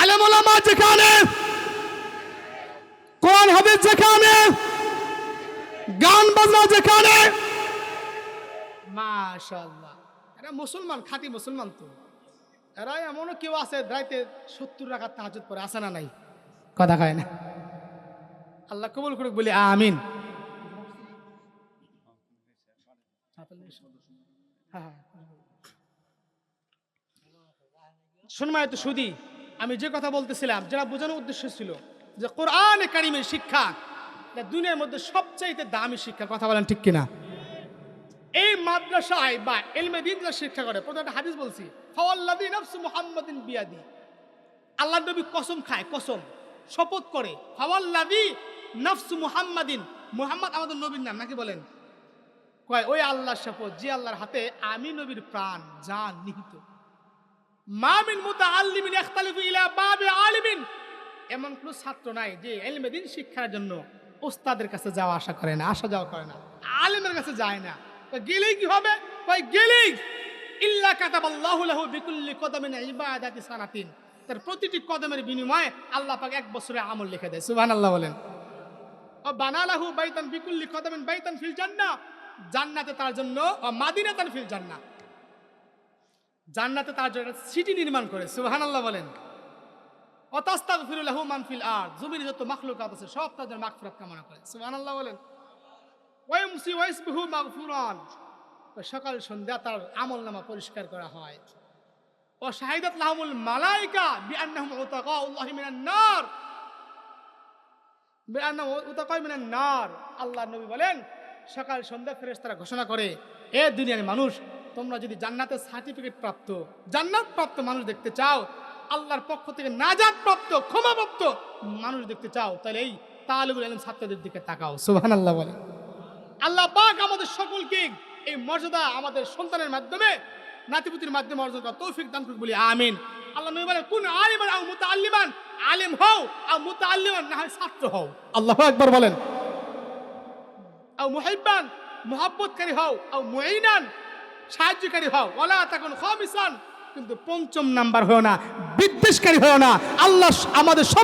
আলেম ওলামা যেখানে, কোরআন হাদিস যেখানে, গান বাজনা যেখানে, মাশাআল্লাহ এরা মুসলমান, খাঁটি মুসলমান। তো এরা এমনও কেউ আছে রাইতে 70 রাকাত তাহাজ্জুদ পড়ে, আসে না নাই? কথা কয় না। আল্লাহ কবুল করুক বলি আমিন। শুনমায় তো সুদী, আমি যে কথা বলতেছিলাম, যেটা বোঝানোর উদ্দেশ্য ছিল যে কোরআনে কারিমের শিক্ষা দুনিয়ার মধ্যে সবচাইতে দামি শিক্ষা। কথা বলেন ঠিক কিনা? এই মাদ্রাসায় বা ইলমে দ্বীন যা শিক্ষা করে, প্রথমে হাদিস বলছি, ফাওয়াল্লাযী নাফসু মুহাম্মাদিন বিয়াদি, আল্লাহর নবী কসম খায়, কসম শপথ করে, ফাওয়াল্লাযী নাফসু মুহাম্মাদিন, মুহাম্মদ আমাদের নবীর নাম নাকি বলেন? কয় ওই আল্লাহর শপথ যে আল্লাহর হাতে আমি নবীর প্রাণ জান নিহিত। মা মিন মুতাআল্লিমিন ইখতালিফু ইলা বাবি আলিমিন, এমন কোন ছাত্র নাই যে ইলমে দ্বীন শিক্ষার জন্য ওস্তাদের কাছে যাওয়া আশা করে না, আসা যাওয়া করে না, আলেমের কাছে যায় না। গেলেই কি হবে? কয় গেলেই ইল্লা কাতাবাল্লাহু লাহু বিকুল্লি কদমিন ইবাদাতি সানাতিন, তার প্রতিটি কদমের বিনিময়ে আল্লাহ পাক 1 বছরের আমল লিখে দেয়। সুবহানাল্লাহ বলেন। ও বানালাহু বাইতান বিকুল্লি কদমিন বাইতান ফিল জান্নাহ, জান্নাতে তার জন্য, ও মাদিনাতান ফিল জান্নাহ, জান্নাতে তার জন্য সিটি নির্মাণ করে। সুবহানাল্লাহ বলেন। ও তাস্তাগফিরু লাহু মান ফিল আরদ, জমিনে যত মাখলুকাত আছে সব তার জন্য মাগফিরাত কামনা করে। সুবহানাল্লাহ বলেন। ওয়াইমসি ওয়াইসবিহু মাগফুরান, সকাল সন্ধ্যা তার আমলনামা পরিষ্কার করা হয়। ও শাহিদাত লাহুমুল মালায়েকা বিআন্নাহুম উতাকাউল্লাহি মিনান নার, বিআন্নাহুম উতাকাউ মিনান নার। আল্লাহর নবী বলেন সকাল সন্ধ্যা ফেরেশতারা ঘোষণা করে, এ দুনিয়ার মানুষ, তোমরা যদি জান্নাতের সার্টিফিকেট প্রাপ্ত, জান্নাত প্রাপ্ত মানুষ দেখতে চাও, আল্লাহর পক্ষ থেকে নাজাত প্রাপ্ত, ক্ষমাপ্রাপ্ত মানুষ দেখতে চাও, তাহলে এই তালিবুল ইলম ছাত্রদের দিকে তাকাও। সুবহানাল্লাহ বলেন। আল্লাহ পাক আমাদের সকলকে এই মর্যাদা আমাদের সন্তানের মাধ্যমে, নাতিপুতির মাধ্যমে অর্জন করার তৌফিক দান করুক বলি আমিন। আল্লাহ নবী বলেন কুন আলিমান আও মুতাআল্লিমান, আলেম হও আর মুতাআল্লিমান, না হয় ছাত্র হও। আল্লাহু আকবার বলেন। আও মুহিব্বান, মুহাব্বতকারী হও, আও মুঈনান, সাহায্যকারী হও, ওয়ালা তাকুন খামিসান, কিন্তু পঞ্চম নাম্বার হও না, বিদ্বেষকারী হও না। আল্লাহ আমাদের সবাই